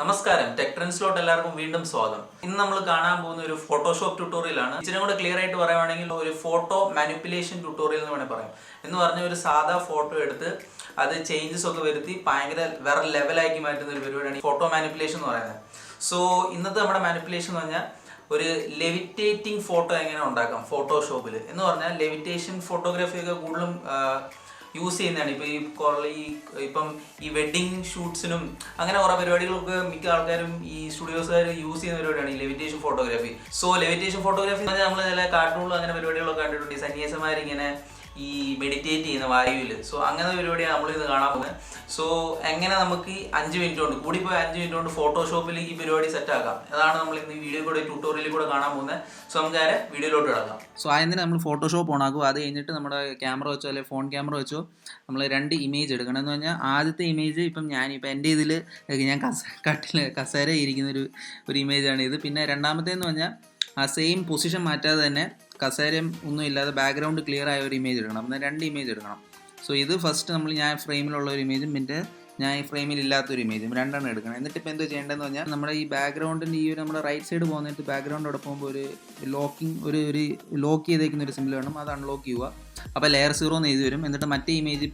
നമസ്കാരം, ടെക് ട്രെൻഡ്സിലോട്ട് എല്ലാവർക്കും വീണ്ടും സ്വാഗതം. ഇന്ന് നമ്മൾ കാണാൻ പോകുന്ന ഒരു ഫോട്ടോഷോപ്പ് ട്യൂട്ടോറിയലാണ്. ഇച്ചിരി കൂടെ ക്ലിയർ ആയിട്ട് പറയുവാണെങ്കിൽ ഒരു ഫോട്ടോ മാനിപ്പുലേഷൻ ട്യൂട്ടോറിയൽ എന്ന് വേണമെങ്കിൽ പറയാം. എന്ന് പറഞ്ഞാൽ ഒരു സാധാ ഫോട്ടോ എടുത്ത് അത് ചേഞ്ചസ് ഒക്കെ വരുത്തി ഭയങ്കര വേറെ ലെവലാക്കി മാറ്റുന്ന ഒരു പരിപാടിയാണ് ഫോട്ടോ മാനിപ്പുലേഷൻ എന്ന് പറയുന്നത്. സോ ഇന്നത്തെ നമ്മുടെ മാനിപ്പുലേഷൻ എന്ന് പറഞ്ഞാൽ ഒരു ലെവിറ്റേറ്റിംഗ് ഫോട്ടോ എങ്ങനെ ഉണ്ടാക്കാം ഫോട്ടോഷോപ്പിൽ എന്ന് പറഞ്ഞാൽ ലെവിറ്റേഷൻ ഫോട്ടോഗ്രാഫി ഒക്കെ കൂടുതലും യൂസ് ചെയ്യുന്നതാണ്. ഇപ്പം ഈ വെഡ്ഡിങ് ഷൂട്ട്സിനും അങ്ങനെ കുറേ പരിപാടികളൊക്കെ മിക്ക ആൾക്കാരും ഈ സ്റ്റുഡിയോസുകാർ യൂസ് ചെയ്യുന്ന പരിപാടിയാണ് ഈ levitation photography. So levitation photography എന്ന് പറഞ്ഞാൽ നമ്മൾ ചില കാർട്ടൂണിലും അങ്ങനെ പരിപാടികളൊക്കെ കണ്ടിട്ടുണ്ട്. ഈ സന്യാസിമാരിങ്ങനെ ഈ മെഡിറ്റേറ്റ് ചെയ്യുന്ന വായുവിൽ. സോ അങ്ങനത്തെ പരിപാടിയാണ് നമ്മളിത് കാണാൻ പോകുന്നത്. സോ എങ്ങനെ നമുക്ക് ഈ 5 മിനിറ്റ് കൊണ്ട് കൂടിപ്പോയി 5 മിനിറ്റ് കൊണ്ട് ഫോട്ടോഷോപ്പിൽ ഈ പരിപാടി സെറ്റ് ആക്കാം, അതാണ് നമ്മൾ ഇന്ന് ഈ വീഡിയോ കൂടെ ട്യൂട്ടോറിയലിൽ കൂടെ കാണാൻ പോകുന്നത്. സോ നമുക്ക് നേരെ വീഡിയോയിലോട്ട് കിടക്കാം. സോ ആദ്യം നമ്മൾ ഫോട്ടോഷോപ്പ് ഓൺ ആക്കും. അത് കഴിഞ്ഞിട്ട് നമ്മുടെ ക്യാമറ വെച്ചോ അല്ലെങ്കിൽ ഫോൺ ക്യാമറ വെച്ചോ നമ്മൾ 2 ഇമേജ് എടുക്കണം. എന്ന് പറഞ്ഞാൽ ആദ്യത്തെ ഇമേജ് ഇപ്പം എൻ്റെ ഇതിൽ ഞാൻ കസേര ഇരിക്കുന്ന ഒരു ഇമേജാണ് ഇത്. പിന്നെ രണ്ടാമത്തേന്ന് പറഞ്ഞാൽ ആ സെയിം പൊസിഷൻ മാറ്റാതെ തന്നെ കസേരയും ഒന്നും ഇല്ലാതെ ബാക്ക്ഗ്രൗണ്ട് ക്ലിയർ ആയ ഒരു ഇമേജ് എടുക്കണം. എന്നാൽ 2 ഇമേജ് എടുക്കണം. സോ ഇത് ഫസ്റ്റ് ഞാൻ ഫ്രെയിമിലുള്ള ഒരു ഇമേജും പിന്നെ ഞാൻ ഈ ഫ്രെയിമിൽ ഇല്ലാത്തൊരു ഇമേജും 2 എടുക്കണം. എന്നിട്ട് ഇപ്പോൾ എന്താ ചെയ്യേണ്ടതെന്ന് പറഞ്ഞാൽ നമ്മുടെ ഈ ബാക്ക്ഗ്രൗണ്ടിൻ്റെ ഈ ഒരു നമ്മുടെ റൈറ്റ് സൈഡ് പോകുന്നിട്ട് ബാക്ക്ഗ്രൗണ്ടോടെ പോകുമ്പോൾ ഒരു ലോക്ക് ചെയ്തേക്കുന്ന ഒരു സിമ്പിൾ വേണം. അത് അൺലോക്ക് ചെയ്യുക. അപ്പോൾ ലെയർ 0 എന്ന് എഴുതി വരും. എന്നിട്ട് മറ്റേ ഇമേജിൽ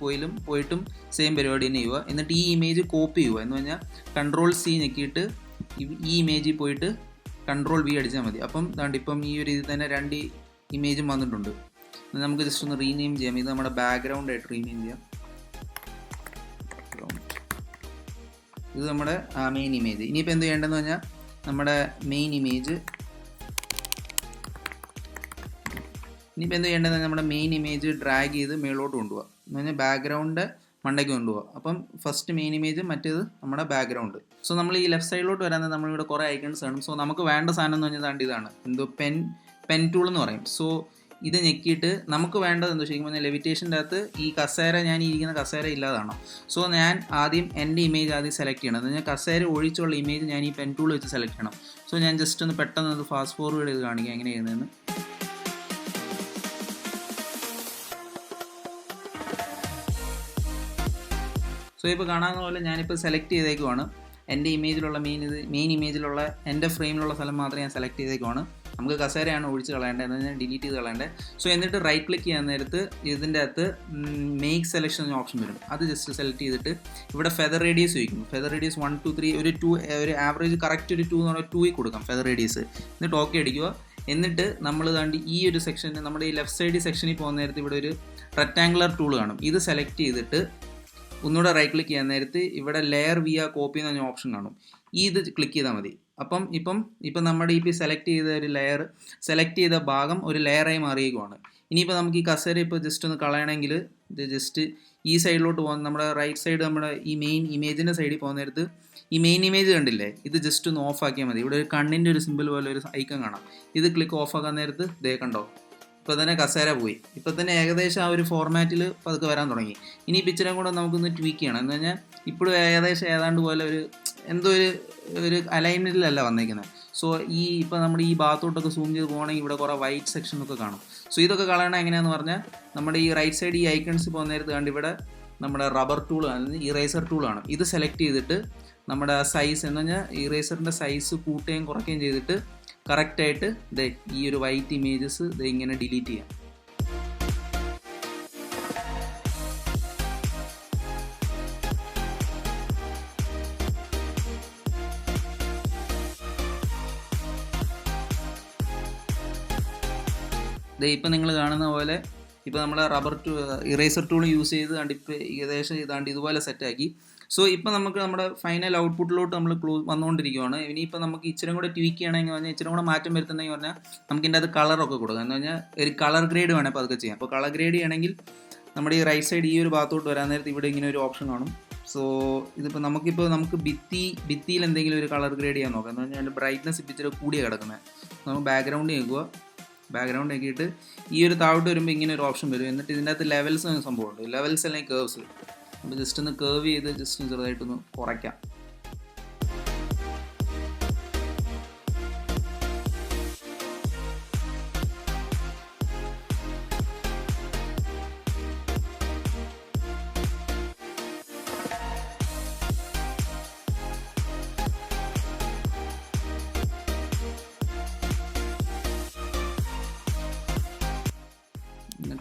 പോയിട്ടും സെയിം പരിപാടി തന്നെ ചെയ്യുക. എന്നിട്ട് ഈ ഇമേജ് കോപ്പി ചെയ്യുക. എന്ന് പറഞ്ഞാൽ Ctrl+C ഞെക്കിയിട്ട് ഈ ഇമേജിൽ പോയിട്ട് Ctrl+V അടിച്ചാൽ മതി. അപ്പം ഇപ്പം ഈ ഒരു ഇതിൽ തന്നെ 2 ഇമേജും വന്നിട്ടുണ്ട്. നമുക്ക് ജസ്റ്റ് ഒന്ന് റീനെയിം ചെയ്യാം. ഇത് നമ്മുടെ ബാക്ക്ഗ്രൗണ്ട് ആയിട്ട് റീനെയിം ചെയ്യാം. ഇത് നമ്മുടെ മെയിൻ ഇമേജ്. ഇനിയിപ്പോൾ എന്ത് ചെയ്യേണ്ടതെന്ന് പറഞ്ഞാൽ നമ്മുടെ മെയിൻ ഇമേജ് ഡ്രാഗ് ചെയ്ത് മേളോട്ട് കൊണ്ടുപോകുക. എന്ന് പറഞ്ഞാൽ ബാക്ക്ഗ്രൗണ്ട് മണ്ടയ്ക്ക് കൊണ്ടുപോകുക. അപ്പം ഫസ്റ്റ് മെയിൻ ഇമേജ്, മറ്റേത് നമ്മുടെ ബാക്ക്ഗ്രൗണ്ട്. സോ നമ്മൾ ഈ ലെഫ്റ്റ് സൈഡിലോട്ട് വരാൻ നമ്മളിവിടെ കുറേ ഐക്കൺസ് കാണും. സോ നമുക്ക് വേണ്ട സാധനം എന്ന് പറഞ്ഞാൽ ഇതാണ് പെൻ ടൂൾ എന്ന് പറയും. സോ ഇത് ഞെക്കിയിട്ട് നമുക്ക് വേണ്ടത് എന്താ ശരിക്കും പറഞ്ഞാൽ ലെവിറ്റേഷൻ്റെ അകത്ത് ഈ കസേര, ഞാൻ ഇരിക്കുന്ന കസേര ഇല്ലാതാണ്. സോ ഞാൻ ആദ്യം എൻ്റെ ഇമേജ് ആദ്യം സെലക്ട് ചെയ്യണം. എന്ന് പറഞ്ഞാൽ കസേര ഒഴിച്ചുള്ള ഇമേജ് ഞാൻ ഈ പെൻ ടൂൾ വെച്ച് സെലക്ട് ചെയ്യണം. സോ ഞാൻ ജസ്റ്റ് ഒന്ന് പെട്ടെന്ന് ഫാസ്റ്റ് ഫോർവേഡ് ചെയ്ത് കാണിക്കാം എങ്ങനെ ചെയ്യുന്നതെന്ന്. സോ ഇപ്പോൾ കാണാവുന്ന പോലെ ഞാനിപ്പോൾ സെലക്ട് ചെയ്തേക്കുവാണ്. എൻ്റെ ഇമേജിലുള്ള മെയിൻ ഇമേജിലുള്ള എൻ്റെ ഫ്രെയിമിലുള്ള സ്ഥലം മാത്രമേ ഞാൻ സെലക്ട് ചെയ്തേക്കുവാണ്. നമുക്ക് കസേരയാണ് ഒഴിച്ച് കളയേണ്ടത്, എന്ന് പറഞ്ഞാൽ ഡിലീറ്റ് ചെയ്ത് കളയേണ്ടത്. സോ എന്നിട്ട് റൈറ്റ് ക്ലിക്ക് ചെയ്യാൻ നേരത്ത് ഇതിൻ്റെ അകത്ത് മേക്ക് സെലക്ഷൻ എന്ന ഓപ്ഷൻ വരും. അത് ജസ്റ്റ് സെലക്ട് ചെയ്തിട്ട് ഇവിടെ ഫെദർ റേഡിയസ് ചോദിക്കും. ഫെദർ റേഡിയസ് 1 2 3 ഒരു ആവറേജ് കറക്റ്റ് ഒരു 2 എന്ന് പറഞ്ഞാൽ 2 കൊടുക്കാം ഫെദർ റേഡിയസ്. എന്നിട്ട് ഓക്കെ അടിക്കുക. എന്നിട്ട് നമ്മൾ ഈ ഒരു സെക്ഷന് നമ്മുടെ ഈ ലെഫ്റ്റ് സൈഡ് സെക്ഷനിൽ പോകുന്ന നേരത്ത് ഇവിടെ ഒരു റെക്ടാങ്കുലർ ടൂൾ കാണും. ഇത് സെലക്ട് ചെയ്തിട്ട് ഒന്നുകൂടെ റൈറ്റ് ക്ലിക്ക് ചെയ്യാൻ നേരത്ത് ഇവിടെ ലെയർ വിയ കോപ്പി എന്ന് പറഞ്ഞ ഓപ്ഷൻ കാണും. ഇത് ക്ലിക്ക് ചെയ്താൽ മതി. ഇപ്പം നമ്മുടെ ഇപ്പോൾ സെലക്ട് ചെയ്ത ഒരു ലെയർ, സെലക്ട് ചെയ്ത ഭാഗം ഒരു ലെയറായി മാറിയേക്കുവാണ്. ഇനിയിപ്പോൾ നമുക്ക് ഈ കസേര ഇപ്പോൾ ജസ്റ്റ് ഒന്ന് കളയണമെങ്കിൽ ഇത് ജസ്റ്റ് ഈ സൈഡിലോട്ട് പോകുന്ന നമ്മുടെ റൈറ്റ് സൈഡ് നമ്മുടെ ഈ മെയിൻ ഇമേജിൻ്റെ സൈഡിൽ പോകുന്ന നേരത്ത് ഈ മെയിൻ ഇമേജ് കണ്ടില്ലേ, ഇത് ജസ്റ്റ് ഒന്ന് ഓഫ് ആക്കിയാൽ മതി. ഇവിടെ ഒരു കണ്ണിൻ്റെ ഒരു സിമ്പിൾ പോലെ ഒരു ഐക്കൺ കാണാം. ഇത് ക്ലിക്ക് ഓഫ് ആക്കാൻ നേരത്ത് ദേ കണ്ടോ, ഇപ്പോൾ തന്നെ കസേര പോയി. ഇപ്പോൾ തന്നെ ഏകദേശം ആ ഒരു ഫോർമാറ്റിൽ പതുക്കെ വരാൻ തുടങ്ങി. ഇനി പിക്ചറും കൂടെ നമുക്കൊന്ന് ട്വീക്ക് ചെയ്യണം. എന്ന് പറഞ്ഞാൽ ഇപ്പോഴും ഏകദേശം ഏതാണ്ട് പോലെ എന്തോ ഒരു അലൈൻമെൻറ്റിലല്ല വന്നേക്കുന്നത്. സോ ഇപ്പോൾ നമ്മുടെ ഈ ഭാഗത്തോട്ടൊക്കെ സൂം ചെയ്ത് പോകണമെങ്കിൽ ഇവിടെ കുറേ വൈറ്റ് സെക്ഷനൊക്കെ കാണും. സോ ഇതൊക്കെ കളയണം എങ്ങനെയാണെന്ന് പറഞ്ഞാൽ നമ്മുടെ ഈ റൈറ്റ് സൈഡ് ഈ ഐക്കൺസ് പോകുന്ന നേരത്ത് കണ്ട് ഇവിടെ നമ്മുടെ റബ്ബർ ടൂൾ അല്ലെങ്കിൽ ഇറേസർ ടൂളാണ്. ഇത് സെലക്ട് ചെയ്തിട്ട് നമ്മുടെ സൈസ് എന്ന് പറഞ്ഞാൽ ഇറേസറിൻ്റെ സൈസ് കൂട്ടുകയും കുറയ്ക്കുകയും ചെയ്തിട്ട് കറക്റ്റായിട്ട് ഈ ഒരു വൈറ്റ് ഇമേജസ് ഇങ്ങനെ ഡിലീറ്റ് ചെയ്യാം. ഇപ്പം നിങ്ങൾ കാണുന്ന പോലെ ഇപ്പോൾ നമ്മൾ ഇറേസർ ടൂൾ യൂസ് ചെയ്ത് ഇപ്പോൾ ഏകദേശം ഇതുപോലെ സെറ്റാക്കി. സോ ഇപ്പോൾ നമുക്ക് നമ്മുടെ ഫൈനൽ ഔട്ട്പുട്ടിലോട്ട് നമ്മൾ വന്നുകൊണ്ടിരിക്കുകയാണ്. ഇനിയിപ്പോൾ നമുക്ക് ഇച്ചിരി കൂടെ ട്വീക്ക് ചെയ്യണമെങ്കിൽ പറഞ്ഞാൽ ഇച്ചിരി കൂടെ മാറ്റം വരുത്തുന്നെങ്കിൽ പറഞ്ഞാൽ നമുക്ക് ഇതിൻ്റെ അത് കളറൊക്കെ കൊടുക്കാം. എന്ന് പറഞ്ഞാൽ ഒരു കളർ ഗ്രേഡ് വേണം അപ്പോൾ അതൊക്കെ ചെയ്യാം. അപ്പോൾ കളർ ഗ്രേഡ് ചെയ്യണമെങ്കിൽ നമ്മുടെ ഈ റൈറ്റ് സൈഡ് ഈ ഒരു ഭാഗത്തോട്ട് വരാൻ നേരത്ത് ഇവിടെ ഇങ്ങനെ ഒരു ഓപ്ഷൻ കാണും. സോ ഇതിപ്പോൾ നമുക്ക് ഭിത്തിയിൽ എന്തെങ്കിലും ഒരു കളർ ഗ്രേഡ് ചെയ്യാൻ നോക്കാം. എന്ന് പറഞ്ഞാൽ ബ്രൈറ്റ്നസ് ഇപ്പോൾ ഇച്ചിരി കൂടിയാണ് കിടക്കുന്നത്. നമുക്ക് ബാക്ക്ഗ്രൗണ്ട് നോക്കുക. ബാക്ക്ഗ്രൗണ്ട് ആക്കിയിട്ട് ഈ ഒരു താഴോട്ട് വരുമ്പോൾ ഇങ്ങനെ ഒരു ഓപ്ഷൻ വരും. എന്നിട്ട് ഇതിൻ്റെ അകത്ത് ലെവൽസ് എന്ന സംഭവമുണ്ട്. ലെവൽസ് അല്ലെങ്കിൽ കേർവ്സ്. അപ്പോൾ ജസ്റ്റ് ഒന്ന് കേർവ് ചെയ്ത് ജസ്റ്റ് ചെറുതായിട്ടൊന്ന് കുറയ്ക്കാം.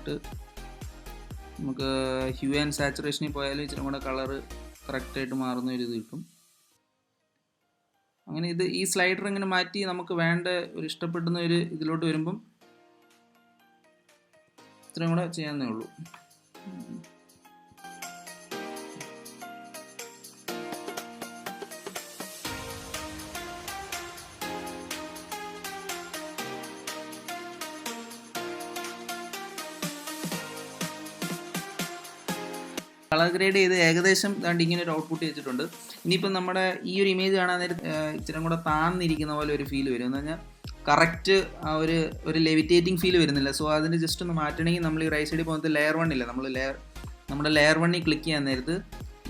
ചെയ്തിട്ട് നമുക്ക് ഹ്യൂ ആൻഡ് സാച്ചുറേഷനിൽ പോയാലും ഇച്ചിരി കൂടെ കളറ് കറക്റ്റായിട്ട് മാറുന്ന ഒരു ഇത് കിട്ടും. അങ്ങനെ ഈ സ്ലൈഡർ ഇങ്ങനെ മാറ്റി നമുക്ക് വേണ്ട ഒരു ഇഷ്ടപ്പെടുന്ന ഒരു ഇതിലോട്ട് വരുമ്പം ഇത്രയും കൂടെ ചെയ്യാവുന്നേ ഉള്ളൂ. കളർ ഗ്രേഡ് ചെയ്ത് ഏകദേശം ദാണ്ട് ഇങ്ങനെ ഒരു ഔട്ട്പുട്ട് വെച്ചിട്ടുണ്ട്. ഇനിയിപ്പം നമ്മുടെ ഈ ഒരു ഇമേജ് കാണാൻ നേരം ഇച്ചിരി കൂടെ താന്നിരിക്കുന്ന പോലെ ഒരു ഫീൽ വരും. എന്ന് പറഞ്ഞാൽ കറക്റ്റ് ആ ഒരു ലെവിറ്റേറ്റിംഗ് ഫീൽ വരുന്നില്ല. സോ അതിന് ജസ്റ്റ് ഒന്ന് മാറ്റണമെങ്കിൽ നമ്മൾ ഈ റൈറ്റ് സൈഡിൽ പോകുന്നത് ലെയർ 1 ഇല്ല, നമ്മുടെ ലെയർ 1 ക്ലിക്ക് ചെയ്യാൻ നേരത്ത്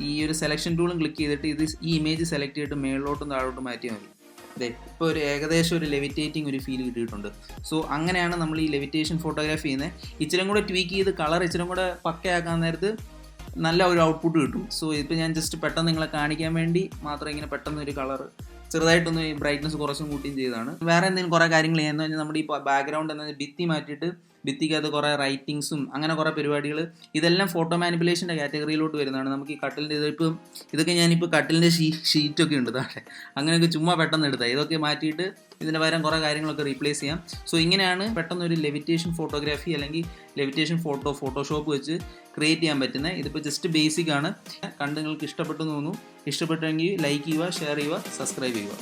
ഈ ഒരു സെലക്ഷൻ ടൂളും ക്ലിക്ക് ചെയ്തിട്ട് ഈ ഇമേജ് സെലക്ട് ചെയ്തിട്ട് മേളിലോട്ടും താഴോട്ടും മാറ്റിയാൽ മതി. അതെ, ഇപ്പോൾ ഒരു ഏകദേശം ഒരു ലെവിറ്റേറ്റിംഗ് ഒരു ഫീൽ കിട്ടിയിട്ടുണ്ട്. സോ അങ്ങനെയാണ് നമ്മൾ ഈ ലെവിറ്റേഷൻ ഫോട്ടോഗ്രാഫി ചെയ്യുന്നത്. ഇച്ചിരി കൂടെ ട്വീക്ക് ചെയ്ത് കളർ ഇച്ചിരി കൂടെ പക്കയാക്കാൻ നേരത്ത് നല്ല ഒരു ഔട്ട്പുട്ട് കിട്ടും. സോ ഇപ്പോൾ ഞാൻ ജസ്റ്റ് പെട്ടെന്ന് നിങ്ങളെ കാണിക്കാൻ വേണ്ടി മാത്രം ഇങ്ങനെ പെട്ടെന്ന് ഒരു കളർ ചെറുതായിട്ടൊന്ന് ബ്രൈറ്റ്നസ് കുറച്ചും കൂട്ടിയും ചെയ്തതാണ്. വേറെ എന്തെങ്കിലും കുറേ കാര്യങ്ങൾ ചെയ്യാന്ന് പറഞ്ഞാൽ നമ്മുടെ ഈ ബാക്ക്ഗ്രൗണ്ട് എന്ന ഭിത്തി മാറ്റിയിട്ട് ഭിത്തിക്കകത്ത് കുറേ റൈറ്റിങ്സും അങ്ങനെ കുറേ പരിപാടികൾ ഇതെല്ലാം ഫോട്ടോ മാനിപ്പുലേഷൻ്റെ കാറ്റഗറിയിലോട്ട് വരുന്നതാണ്. നമുക്ക് ഈ കട്ടിലിൻ്റെ ഇതൊക്കെ ഞാനിപ്പോൾ കട്ടിലിൻ്റെ ഷീറ്റൊക്കെ ഉണ്ട് താഴെ, അങ്ങനെയൊക്കെ ചുമ്മാ പെട്ടെന്ന് എടുത്താൽ ഇതൊക്കെ മാറ്റിയിട്ട് ഇതിൻ്റെ പകരം കുറേ കാര്യങ്ങളൊക്കെ റീപ്ലേസ് ചെയ്യാം. സോ ഇങ്ങനെയാണ് പെട്ടെന്ന് ഒരു ലെവിറ്റേഷൻ ഫോട്ടോഗ്രാഫി അല്ലെങ്കിൽ ലെവിറ്റേഷൻ ഫോട്ടോഷോപ്പ് വെച്ച് ക്രിയേറ്റ് ചെയ്യാൻ പറ്റുന്നത്. ഇതിപ്പോൾ ജസ്റ്റ് ബേസിക് ആണ്. കണ്ട് നിങ്ങൾക്ക് ഇഷ്ടപ്പെട്ടു തോന്നുന്നു. ഇഷ്ടപ്പെട്ടെങ്കിൽ ലൈക്ക് ചെയ്യുക, ഷെയർ ചെയ്യുക, സബ്സ്ക്രൈബ് ചെയ്യുക.